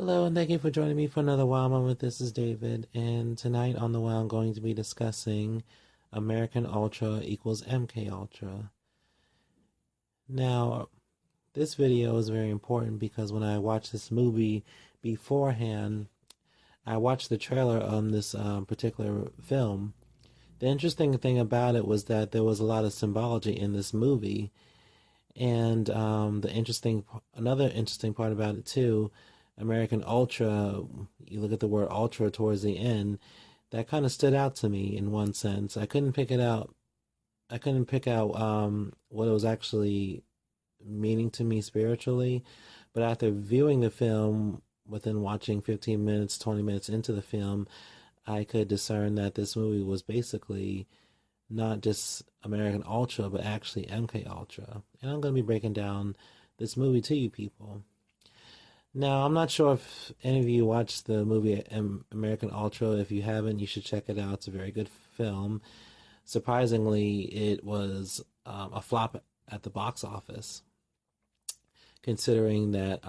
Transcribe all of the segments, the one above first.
Hello, and thank you for joining me for another Wow Moment. This is David, and tonight on the Wow, I'm going to be discussing American Ultra equals MK Ultra. Now, this video is very important because when I watched this movie beforehand, I watched the trailer on this particular film. The interesting thing about it was that there was a lot of symbology in this movie, and another interesting part about it too, American Ultra. You look at the word Ultra towards the end. That kind of stood out to me in one sense. I couldn't pick it out. I couldn't pick out what it was actually meaning to me spiritually, but after viewing the film, within watching 15 minutes, 20 minutes into the film, I could discern that this movie was basically not just American Ultra, but actually MK Ultra. And I'm going to be breaking down this movie to you people. Now, I'm not sure if any of you watched the movie American Ultra. If you haven't, you should check it out. It's a very good film. Surprisingly, it was a flop at the box office, considering that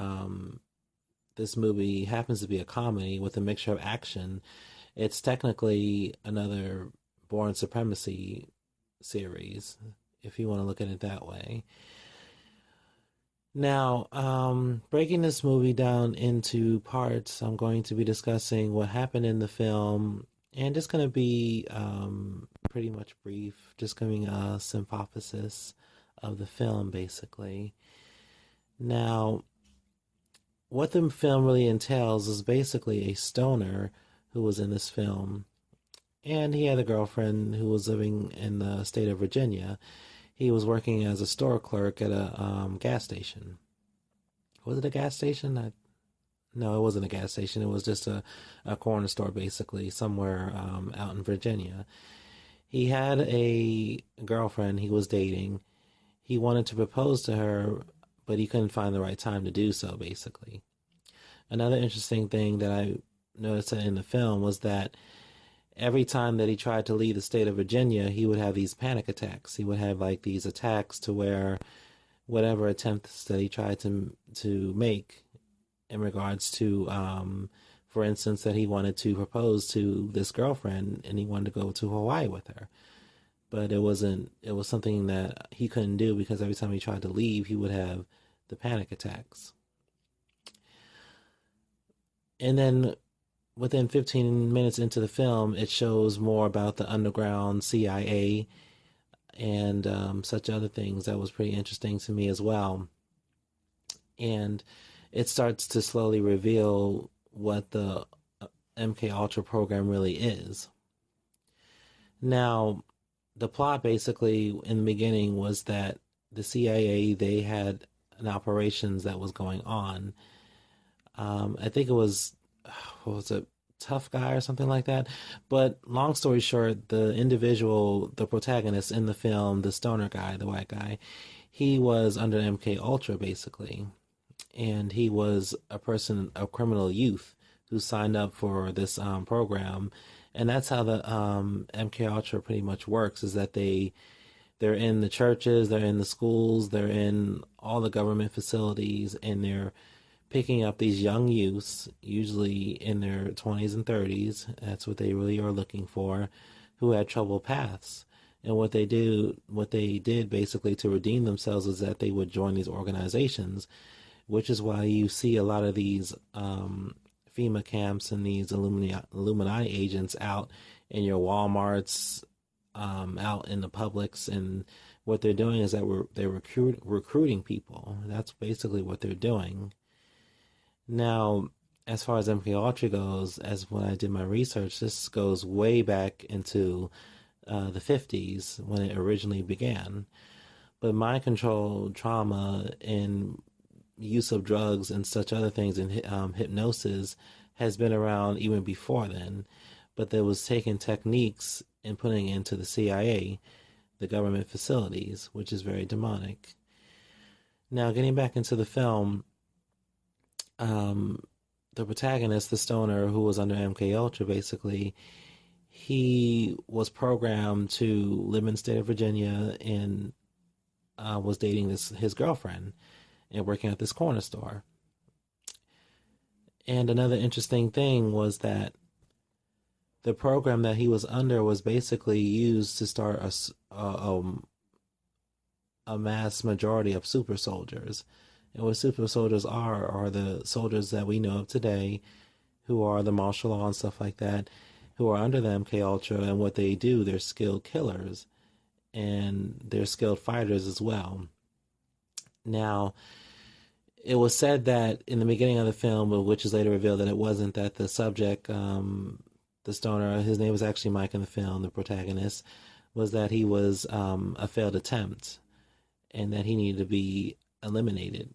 this movie happens to be a comedy with a mixture of action. It's technically another Born Supremacy series, if you want to look at it that way. Now, breaking this movie down into parts, I'm going to be discussing what happened in the film, and just going to be pretty much brief, just giving a synopsis of the film, basically. Now, what the film really entails is basically a stoner who was in this film, and he had a girlfriend who was living in the state of Virginia. He was working as a store clerk at a gas station. Was it a gas station? No, it wasn't a gas station. It was just a corner store, basically, somewhere out in Virginia. He had a girlfriend he was dating. He wanted to propose to her, but he couldn't find the right time to do so, basically. Another interesting thing that I noticed in the film was that every time that he tried to leave the state of Virginia, he would have these panic attacks. He would have like these attacks to where whatever attempts that he tried to make in regards to, for instance, that he wanted to propose to this girlfriend and he wanted to go to Hawaii with her. But it wasn't, it was something that he couldn't do because every time he tried to leave, he would have the panic attacks. And then within 15 minutes into the film, it shows more about the underground CIA and such other things. That was pretty interesting to me as well. And it starts to slowly reveal what the MK Ultra program really is. Now, the plot basically in the beginning was that the CIA, they had an operations that was going on. I think it was, what was it, Tough Guy or something like that. But long story short, the individual, the protagonist in the film, the stoner guy, the white guy, he was under MK Ultra basically, and he was a criminal youth who signed up for this program, and that's how the MK Ultra pretty much works. Is that they're in the churches, they're in the schools, they're in all the government facilities, and they're picking up these young youths, usually in their 20s and 30s. That's what they really are looking for, who had troubled paths. And what they did basically to redeem themselves is that they would join these organizations, which is why you see a lot of these FEMA camps and these Illuminati agents out in your Walmarts, out in the Publix, and what they're doing is that they're recruiting people. That's basically what they're doing. Now, as far as MK Ultra goes, as when I did my research, this goes way back into the 50s when it originally began. But mind control, trauma, and use of drugs and such other things, and hypnosis has been around even before then. But there was taking techniques and putting into the CIA, the government facilities, which is very demonic. Now, getting back into the film, the protagonist, the stoner who was under MK Ultra, basically, he was programmed to live in the state of Virginia and was dating his girlfriend and working at this corner store. And another interesting thing was that the program that he was under was basically used to start a mass majority of super soldiers. And what super soldiers are the soldiers that we know of today, who are the martial law and stuff like that, who are under the MK Ultra. And what they do, they're skilled killers and they're skilled fighters as well. Now, it was said that in the beginning of the film, which is later revealed that it wasn't, that the subject, the stoner, his name was actually Mike in the film, the protagonist, was that he was a failed attempt and that he needed to be eliminated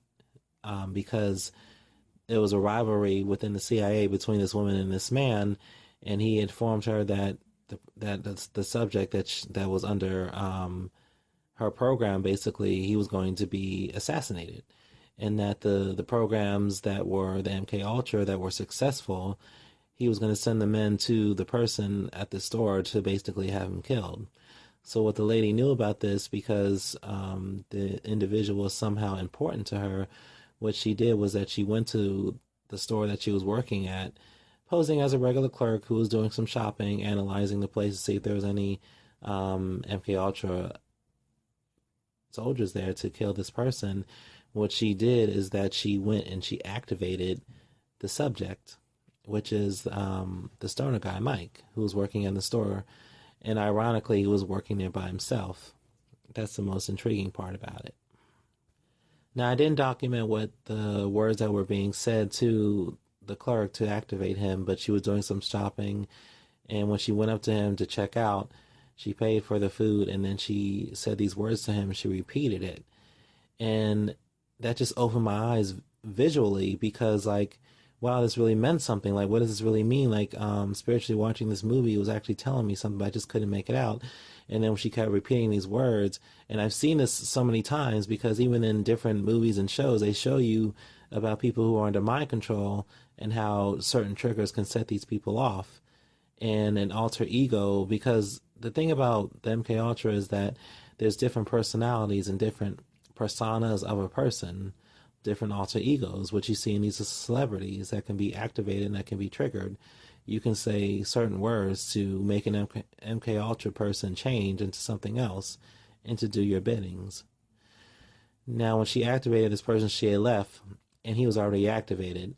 because there was a rivalry within the CIA between this woman and this man, and he informed her that the subject that was under her program, basically he was going to be assassinated, and that the programs that were the MK Ultra that were successful, he was going to send the men to the person at the store to basically have him killed. So what the lady knew about this, because the individual was somehow important to her, what she did was that she went to the store that she was working at, posing as a regular clerk who was doing some shopping, analyzing the place to see if there was any MK Ultra soldiers there to kill this person. What she did is that she went and she activated the subject, which is the stoner guy, Mike, who was working in the store. And ironically, he was working there by himself. That's the most intriguing part about it. Now, I didn't document what the words that were being said to the clerk to activate him, but she was doing some shopping. And when she went up to him to check out, she paid for the food and then she said these words to him. She repeated it. And that just opened my eyes visually because, like, wow, this really meant something. Like, what does this really mean? Like, spiritually watching this movie, it was actually telling me something, but I just couldn't make it out. And then she kept repeating these words, and I've seen this so many times because even in different movies and shows, they show you about people who are under mind control and how certain triggers can set these people off, and an alter ego. Because the thing about the MK Ultra is that there's different personalities and different personas of a person, different alter egos, which you see in these celebrities that can be activated and that can be triggered. You can say certain words to make an MK Ultra person change into something else and to do your biddings. Now, when she activated this person, she had left and he was already activated.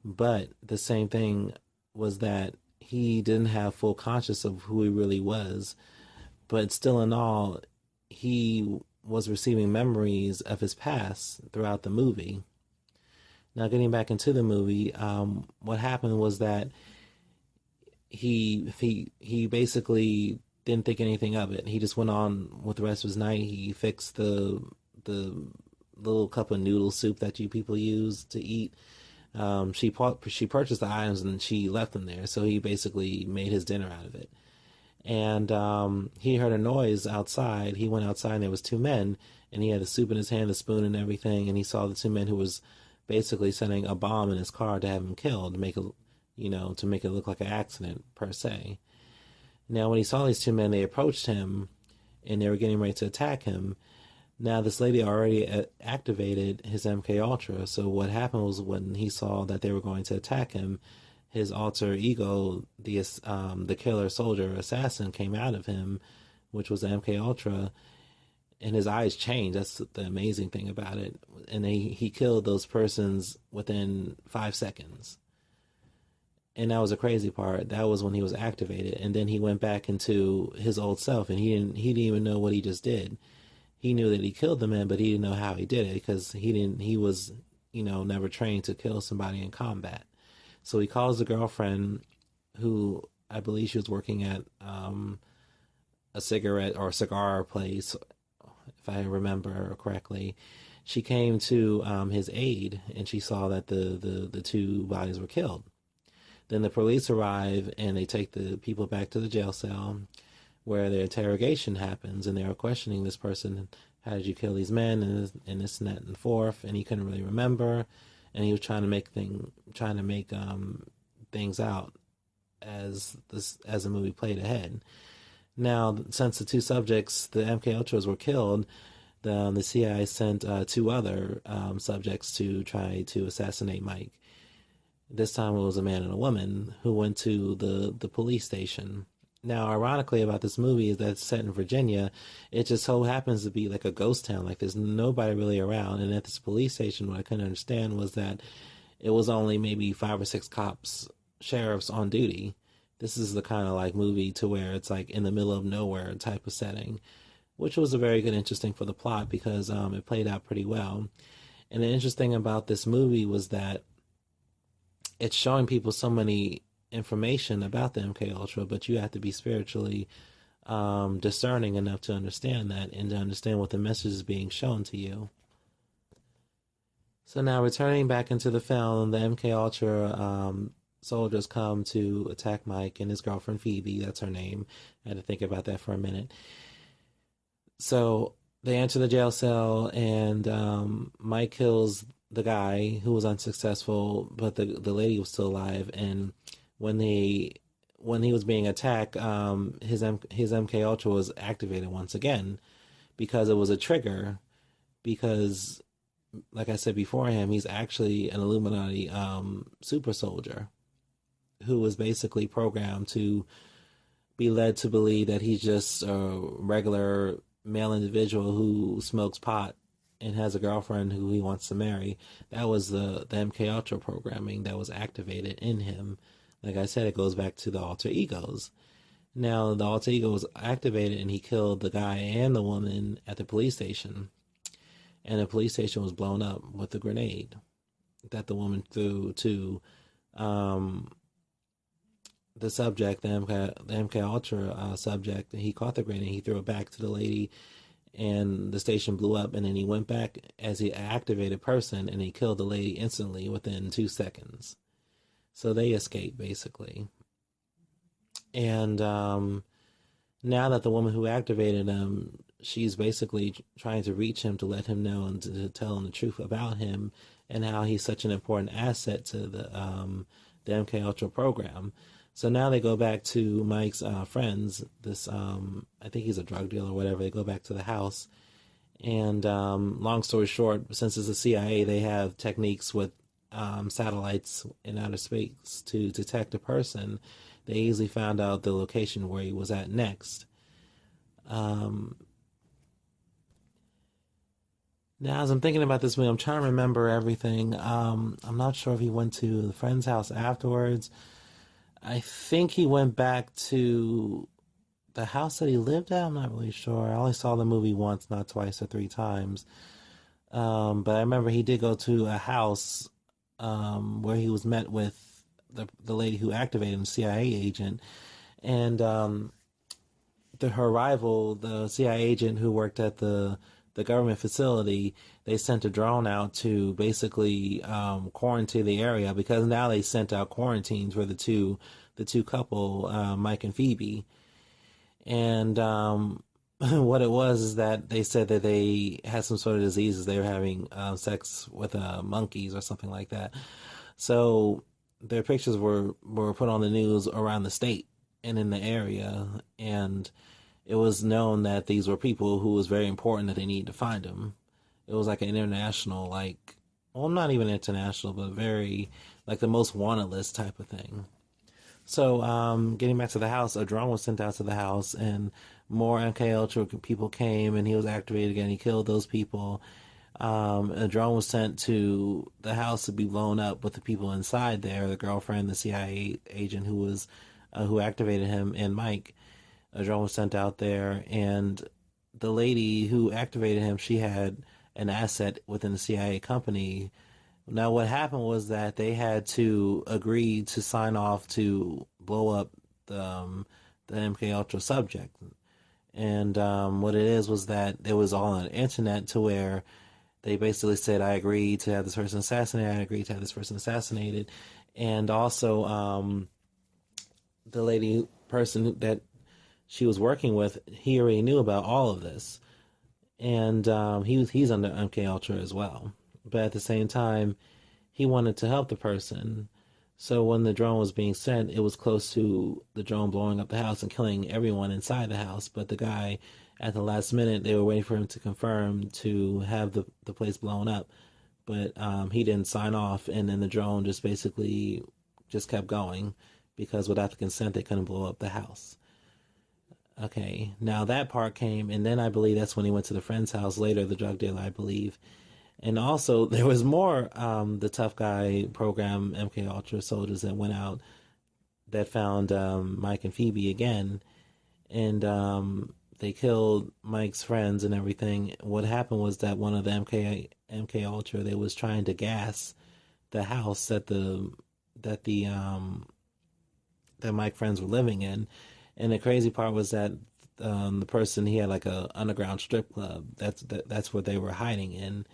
But the same thing was that he didn't have full conscious of who he really was. But still, in all, he was receiving memories of his past throughout the movie. Now, getting back into the movie, what happened was that he basically didn't think anything of it. He just went on with the rest of his night. He fixed the little cup of noodle soup that you people use to eat. She purchased the items and she left them there. So he basically made his dinner out of it. And he heard a noise outside. He went outside and there was two men, and he had the soup in his hand, the spoon and everything, and he saw the two men who was basically setting a bomb in his car to have him killed, to make it, to make it look like an accident per se. Now, when he saw these two men, they approached him, and they were getting ready to attack him. Now, this lady already activated his MK Ultra, so what happened was when he saw that they were going to attack him, his alter ego, the killer soldier assassin, came out of him, which was the MK Ultra, and his eyes changed. That's the amazing thing about it. And he killed those persons within 5 seconds. And that was the crazy part. That was when he was activated, and then he went back into his old self, and he didn't even know what he just did. He knew that he killed the man, but he didn't know how he did it because he was never trained to kill somebody in combat. So he calls the girlfriend, who I believe she was working at a cigarette or cigar place, if I remember correctly. She came to his aid, and she saw that the two bodies were killed. Then the police arrive, and they take the people back to the jail cell, where their interrogation happens, and they were questioning this person. How did you kill these men, and this and that and forth? And he couldn't really remember, and he was trying to make things out as the movie played ahead. Now, since the two subjects, the MK Ultras, were killed, the CIA sent two other subjects to try to assassinate Mike. This time it was a man and a woman who went to the police station. Now, ironically about this movie is that it's set in Virginia. It just so happens to be like a ghost town. Like there's nobody really around. And at this police station, what I couldn't understand was that it was only maybe five or six cops, sheriffs on duty. This is the kind of like movie to where it's like in the middle of nowhere type of setting, which was a very good, interesting for the plot because it played out pretty well. And the interesting about this movie was that it's showing people so many information about the MK Ultra, but you have to be spiritually discerning enough to understand that and to understand what the message is being shown to you. So now returning back into the film, the MK Ultra soldiers come to attack Mike and his girlfriend Phoebe. That's her name. I had to think about that for a minute. So they enter the jail cell, and Mike kills the guy who was unsuccessful, but the lady was still alive. And when they when he was being attacked, his MK Ultra was activated once again because it was a trigger. Because, like I said before him, he's actually an Illuminati super soldier who was basically programmed to be led to believe that he's just a regular male individual who smokes pot and has a girlfriend who he wants to marry. That was the MK Ultra programming that was activated in him. Like I said, it goes back to the alter egos. Now the alter ego was activated, and he killed the guy and the woman at the police station. And the police station was blown up with a grenade that the woman threw to um, the subject, the MK Ultra subject. And he caught the grenade. He threw it back to the lady, and the station blew up. And then he went back as he activated person, and he killed the lady instantly within 2 seconds. So they escaped basically. And now that the woman who activated him, she's basically trying to reach him to let him know and to tell him the truth about him and how he's such an important asset to the MK Ultra program. So now they go back to Mike's friends. This I think he's a drug dealer or whatever. They go back to the house, and long story short, since it's the CIA, they have techniques with satellites in outer space to detect a person. They easily found out the location where he was at next. Um, Now, as I'm thinking about this movie, I'm trying to remember everything. I'm not sure if he went to the friend's house afterwards. I think he went back to the house that he lived at. I'm not really sure. I only saw the movie once, not twice or three times. But I remember he did go to a house where he was met with the lady who activated him, CIA agent, and her rival, the CIA agent who worked at the government facility, they sent a drone out to basically quarantine the area because now they sent out quarantines for the two couple, Mike and Phoebe, and what it was is that they said that they had some sort of diseases. They were having sex with monkeys or something like that. So their pictures were put on the news around the state and in the area, and it was known that these were people who was very important that they needed to find them. It was like an international, like, well, not even international, but very like the most wanted list type of thing. So, getting back to the house, a drone was sent out to the house, and more MK Ultra people came, and he was activated again. He killed those people. A drone was sent to the house to be blown up with the people inside there, the girlfriend, the CIA agent who activated him, and Mike. A drone was sent out there, and the lady who activated him, she had an asset within the CIA company. Now, what happened was that they had to agree to sign off to blow up the MK Ultra subject. And what it is was that it was all on the internet to where they basically said, I agree to have this person assassinated, I agree to have this person assassinated. And also, the lady person that she was working with, he already knew about all of this. And he's under MK Ultra as well. But at the same time, he wanted to help the person. So when the drone was being sent, it was close to the drone blowing up the house and killing everyone inside the house. But the guy, at the last minute, they were waiting for him to confirm to have the place blown up. but he didn't sign off, and then the drone just basically just kept going because without the consent they couldn't blow up the house. Okay, now that part came, and then I believe that's when he went to the friend's house later, the drug dealer, I believe. And also there was more the tough guy program MK Ultra soldiers that went out that found Mike and Phoebe again, and they killed Mike's friends and everything. What happened was that one of the MK Ultra they was trying to gas the house that that Mike friends were living in, and the crazy part was that the person he had like a underground strip club. That's what they were hiding in,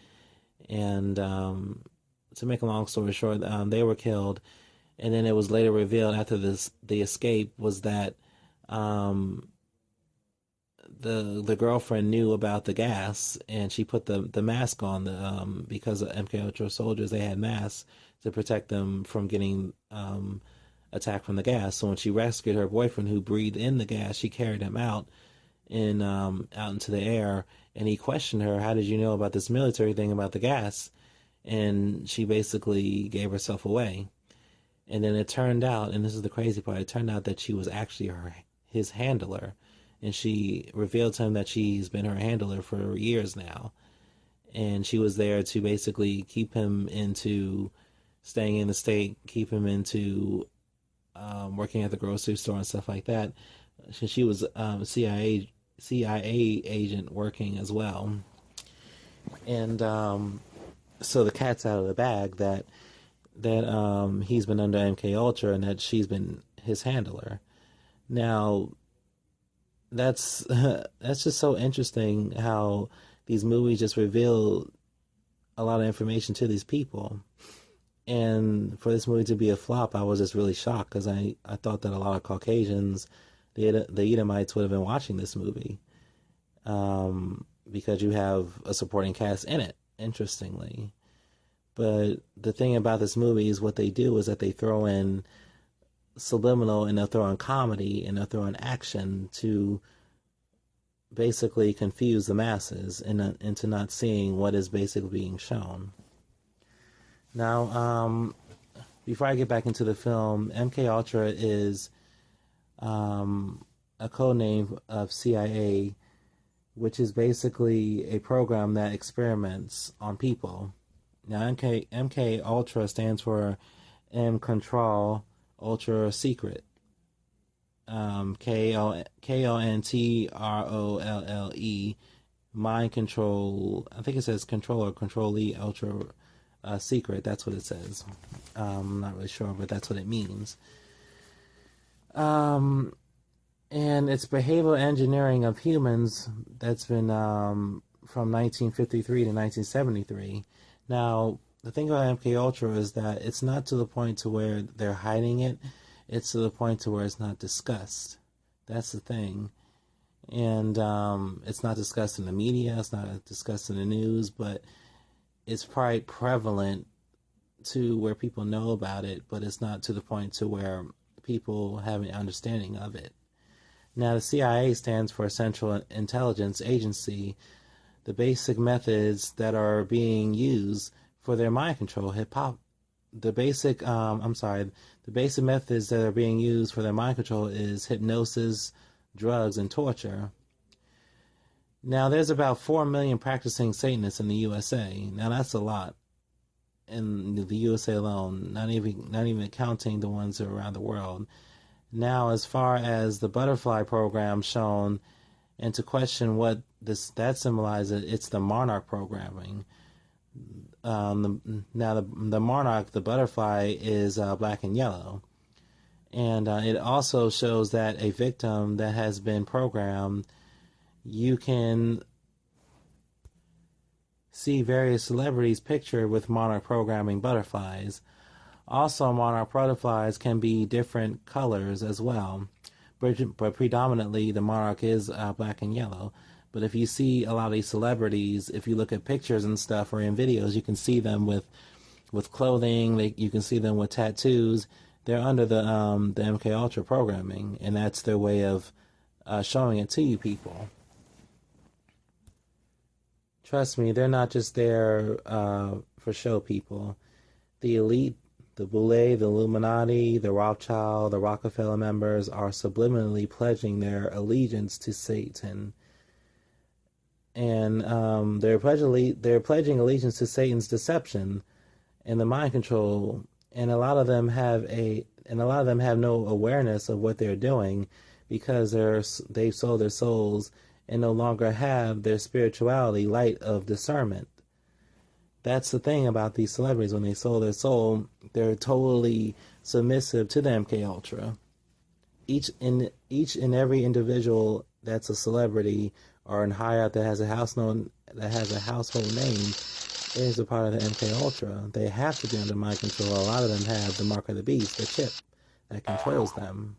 and to make a long story short, they were killed, and then it was later revealed after the escape was that um, the girlfriend knew about the gas and she put the mask on because of MK Ultra soldiers they had masks to protect them from getting attacked from the gas. So when she rescued her boyfriend who breathed in the gas, she carried him out into the air, and he questioned her, "How did you know about this military thing about the gas?" And she basically gave herself away. And then it turned out, and this is the crazy part, it turned out that she was actually his handler. And she revealed to him that she's been her handler for years now. And she was there to basically keep him into staying in the state, keep him into working at the grocery store and stuff like that. She was CIA agent working as well. And so the cat's out of the bag that he's been under MK Ultra and that she's been his handler. Now that's that's just so interesting how these movies just reveal a lot of information to these people. And for this movie to be a flop, I was just really shocked because I thought that a lot of Caucasians, the Edomites, would have been watching this movie because you have a supporting cast in it, interestingly. But the thing about this movie is what they do is that they throw in subliminal and they'll throw in comedy and they'll throw in action to basically confuse the masses into not seeing what is basically being shown. Now, before I get back into the film, MK Ultra is a code name of CIA, which is basically a program that experiments on people. Now, MK Ultra stands for M Control Ultra Secret. KONTROLLE, mind control. I think it says control or controllee ultra secret. That's what it says. I'm not really sure, but that's what it means. And it's behavioral engineering of humans that's been from 1953 to 1973. Now, the thing about MK Ultra is that it's not to the point to where they're hiding it. It's to the point to where it's not discussed. That's the thing. And it's not discussed in the media. It's not discussed in the news, but it's probably prevalent to where people know about it, but it's not to the point to where people have an understanding of it. Now, the CIA stands for Central Intelligence Agency. The basic methods that are being used for their mind control, the basic methods that are being used for their mind control is hypnosis, drugs, and torture. Now, there's about 4 million practicing Satanists in the USA. Now, that's a lot in the USA alone, not even counting the ones that are around the world. Now, as far as the butterfly program shown, and to question what that symbolizes, it's the monarch programming. The monarch, the butterfly, is black and yellow. And it also shows that a victim that has been programmed, you can see various celebrities pictured with monarch programming butterflies. Also, monarch butterflies can be different colors as well, but predominantly the monarch is black and yellow. But if you see a lot of these celebrities, if you look at pictures and stuff or in videos, you can see them with clothing. You can see them with tattoos. They're under the MK Ultra programming, and that's their way of showing it to you people. Trust me, they're not just there for show people. The elite, the Boule, the Illuminati, the Rothschild, the Rockefeller members are subliminally pledging their allegiance to Satan, and they're pledging allegiance to Satan's deception and the mind control. And a lot of them have no awareness of what they're doing because they've sold their souls and no longer have their spirituality light of discernment. That's the thing about these celebrities. When they sold their soul, they're totally submissive to the MK Ultra. Each and every individual that's a celebrity or in high that has a household name is a part of the MK Ultra. They have to be under mind control. A lot of them have the mark of the beast, the chip that controls them.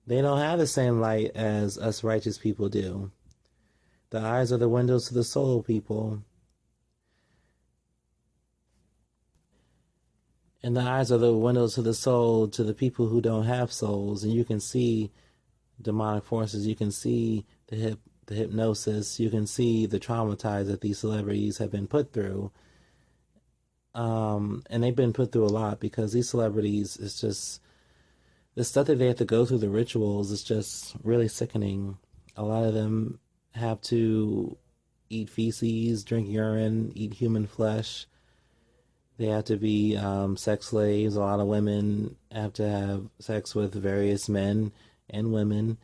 They don't have the same light as us righteous people do. The eyes are the windows to the soul, people. And the eyes are the windows to the soul to the people who don't have souls. And you can see demonic forces. You can see the hypnosis. You can see the traumatized that these celebrities have been put through. And they've been put through a lot because these celebrities, it's just the stuff that they have to go through, the rituals, is just really sickening. A lot of them have to eat feces, drink urine, eat human flesh. They have to be sex slaves. A lot of women have to have sex with various men and women.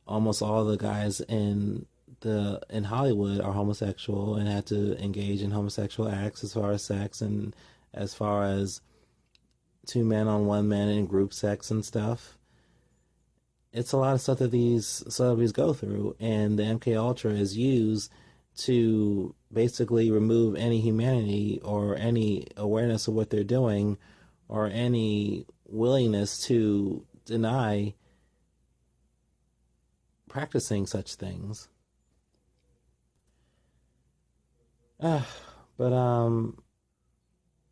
Almost all the guys in Hollywood are homosexual and have to engage in homosexual acts as far as sex and as far as two men on one man in group sex and stuff. It's a lot of stuff that these celebrities go through, and the MK Ultra is used to basically remove any humanity or any awareness of what they're doing or any willingness to deny practicing such things. But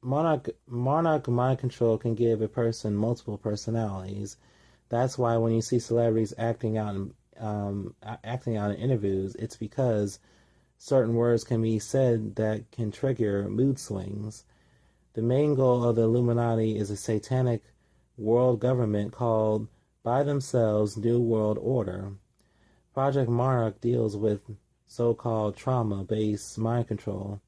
monarch mind control can give a person multiple personalities. That's why when you see celebrities acting out in interviews, it's because certain words can be said that can trigger mood swings. The main goal of the Illuminati is a satanic world government called by themselves New World Order. Project Monarch deals with so-called trauma-based mind control.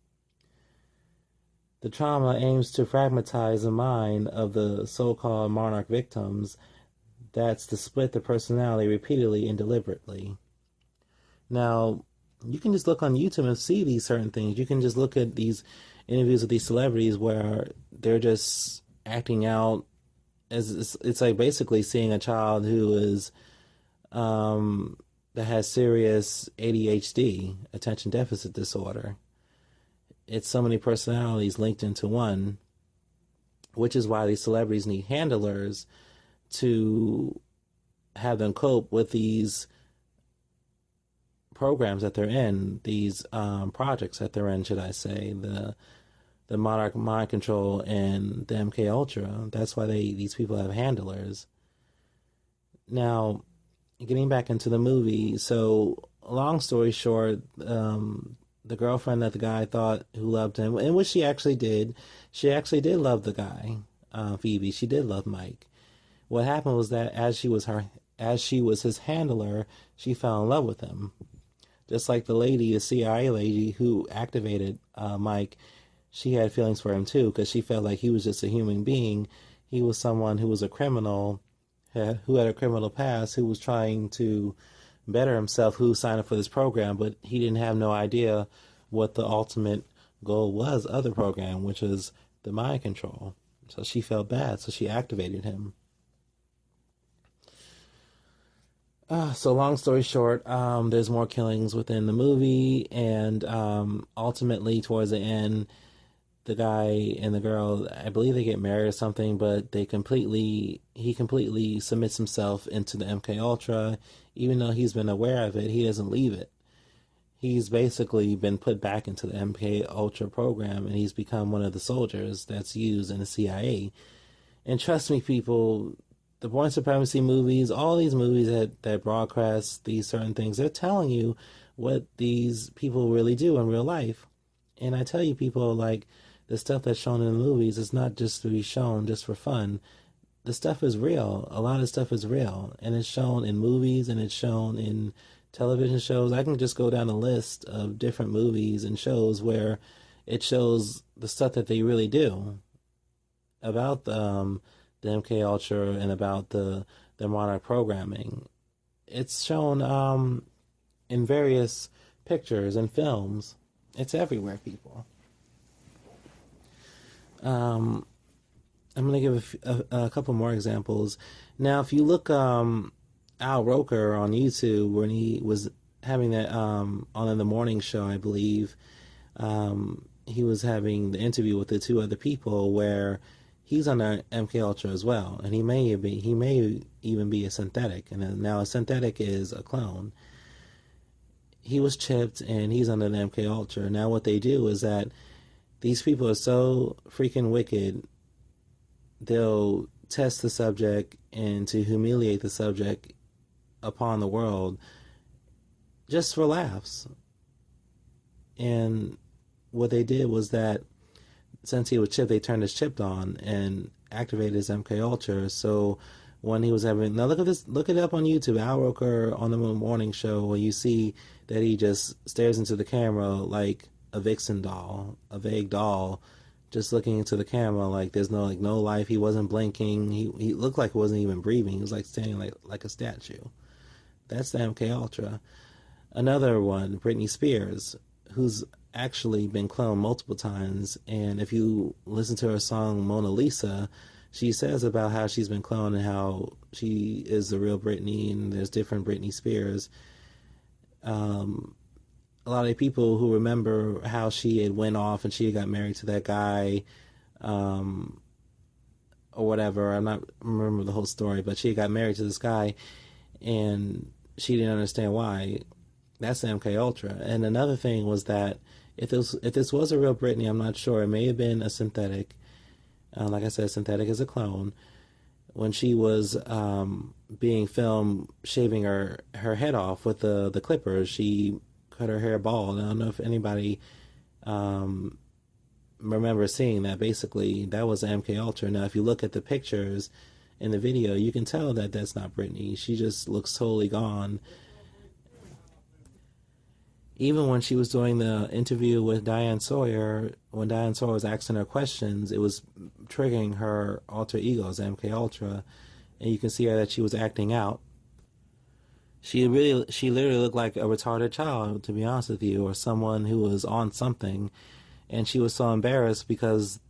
The trauma aims to fragmentize the mind of the so-called monarch victims. That's to split the personality repeatedly and deliberately. Now, you can just look on YouTube and see these certain things. You can just look at these interviews with these celebrities where they're just acting out as it's like basically seeing a child who is that has serious ADHD, attention deficit disorder. It's so many personalities linked into one, which is why these celebrities need handlers to have them cope with these programs that they're in, these projects that they're in, should I say, the Monarch Mind Control and the MK Ultra. That's why these people have handlers. Now, getting back into the movie, so long story short, the girlfriend that the guy thought who loved him, and which she actually did love the guy, Phoebe. She did love Mike. What happened was that as she was his handler, she fell in love with him. Just like the CIA lady who activated Mike, she had feelings for him too because she felt like he was just a human being. He was someone who was a criminal, who had a criminal past, who was trying to better himself, who signed up for this program, but he didn't have no idea what the ultimate goal was of the program, which was the mind control. So she felt bad, so she activated him. So long story short, there's more killings within the movie, and ultimately towards the end, the guy and the girl, I believe they get married or something, but he completely submits himself into the MK Ultra, even though he's been aware of it, he doesn't leave it. He's basically been put back into the MK Ultra program, and he's become one of the soldiers that's used in the CIA. And trust me, people, the white supremacy movies, all these movies that broadcast these certain things, they're telling you what these people really do in real life. And I tell you, people, like, the stuff that's shown in the movies is not just to be shown just for fun. The stuff is real. A lot of stuff is real, and it's shown in movies and it's shown in television shows. I can just go down a list of different movies and shows where it shows the stuff that they really do about the MK Ultra and about the Monarch programming. It's shown in various pictures and films. It's everywhere, people. Um, I'm going to give a couple more examples. Now, if you look Al Roker on YouTube when he was having that on the morning show, I believe, he was having the interview with the two other people where he's on the MK Ultra as well, and he may even be a synthetic. And now a synthetic is a clone. He was chipped, and he's under the MK Ultra. Now what they do is that these people are so freaking wicked. They'll test the subject and to humiliate the subject upon the world just for laughs. And what they did was that since he was chipped, they turned his chip on and activated his MK Ultra. So when he was having, now look at this, look it up on YouTube, Al Roker on the morning show, where you see that he just stares into the camera like a vixen doll, a vague doll, just looking into the camera like there's no life. He wasn't blinking. He looked like he wasn't even breathing. He was like standing like a statue. That's the MK Ultra. Another one, Britney Spears, who's actually been cloned multiple times. And if you listen to her song Mona Lisa, she says about how she's been cloned and how she is the real Britney and there's different Britney Spears. A lot of people who remember how she had went off and she had got married to that guy, or whatever. I'm not remember the whole story, but she got married to this guy and she didn't understand why. That's the MK Ultra. And another thing was that if this was a real Britney, I'm not sure. It may have been a synthetic. Like I said, synthetic is a clone. When she was being filmed shaving her head off with the clippers, she cut her hair bald. I don't know if anybody remember seeing that. Basically, that was MK Ultra. Now, if you look at the pictures in the video, you can tell that that's not Britney. She just looks totally gone. Even when she was doing the interview with Diane Sawyer, when Diane Sawyer was asking her questions, it was triggering her alter egos, MK Ultra, and you can see her that she was acting out. She literally looked like a retarded child, to be honest with you, or someone who was on something, and she was so embarrassed because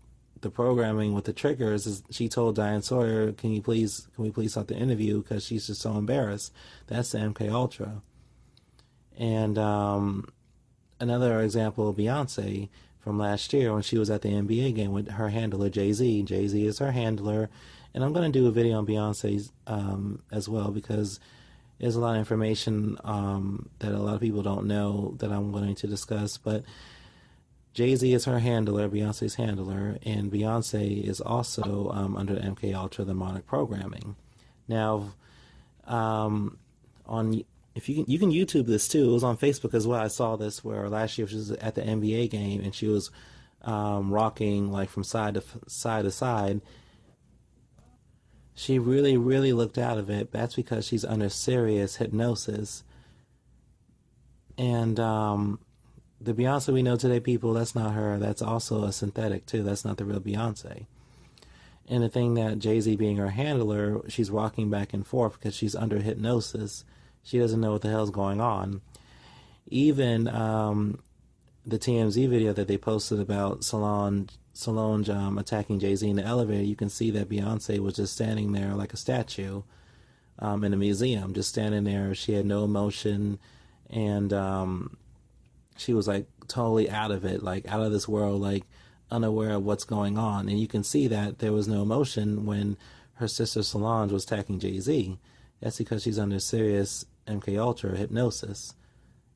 the programming with the triggers is. She told Diane Sawyer, can we please stop the interview because she's just so embarrassed. That's the MK Ultra. And another example, Beyonce from last year when she was at the NBA game with her handler Jay-Z. Jay-Z is her handler, and I'm going to do a video on Beyonce as well because there's a lot of information that a lot of people don't know that I'm going to discuss. But Jay-Z is her handler, Beyonce's handler, and Beyonce is also under the MK Ultra, the Monarch programming. Now, on if you can YouTube this too. It was on Facebook as well. I saw this where last year she was at the NBA game and she was rocking like from side to side. She really, really looked out of it. That's because she's under serious hypnosis. And the Beyonce we know today, people, that's not her. That's also a synthetic too. That's not the real Beyonce. And the thing that Jay-Z being her handler, she's rocking back and forth because she's under hypnosis. She doesn't know what the hell's going on. Even the TMZ video that they posted about Solange attacking Jay-Z in the elevator, you can see that Beyonce was just standing there like a statue in a museum, just standing there. She had no emotion, and she was like totally out of it, like out of this world, like unaware of what's going on. And you can see that there was no emotion when her sister Solange was attacking Jay-Z. That's because she's under serious MK Ultra hypnosis,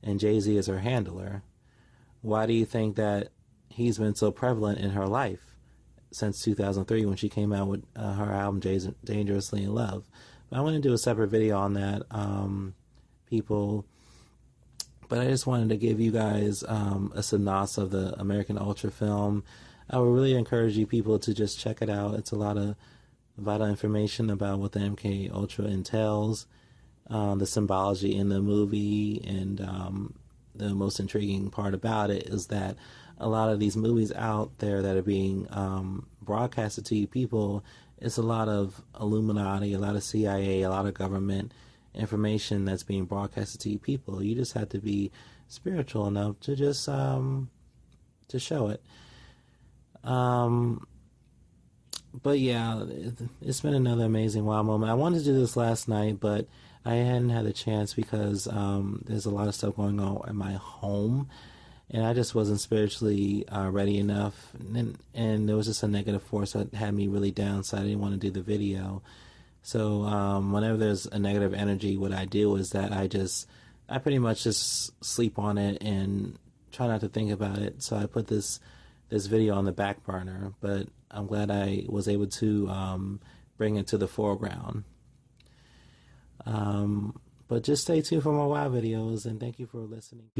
and Jay-Z is her handler. Why do you think that he's been so prevalent in her life since 2003 when she came out with her album Dangerously in Love? But I want to do a separate video on that, people. But I just wanted to give you guys a synopsis of the American Ultra film. I would really encourage you people to just check it out. It's a lot of vital information about what the MK Ultra entails, the symbology in the movie, and the most intriguing part about it is that a lot of these movies out there that are being broadcasted to you people, it's a lot of Illuminati, a lot of CIA, a lot of government information that's being broadcasted to you people. You just have to be spiritual enough to just to show it. Um, but yeah, it's been another amazing wow moment. I wanted to do this last night, but I hadn't had a chance because there's a lot of stuff going on at my home, and I just wasn't spiritually ready enough, and there was just a negative force that had me really down, so I didn't want to do the video. So whenever there's a negative energy, what I do is that I pretty much just sleep on it and try not to think about it. So I put this video on the back burner, but I'm glad I was able to bring it to the foreground. But just stay tuned for more WoW videos, and thank you for listening.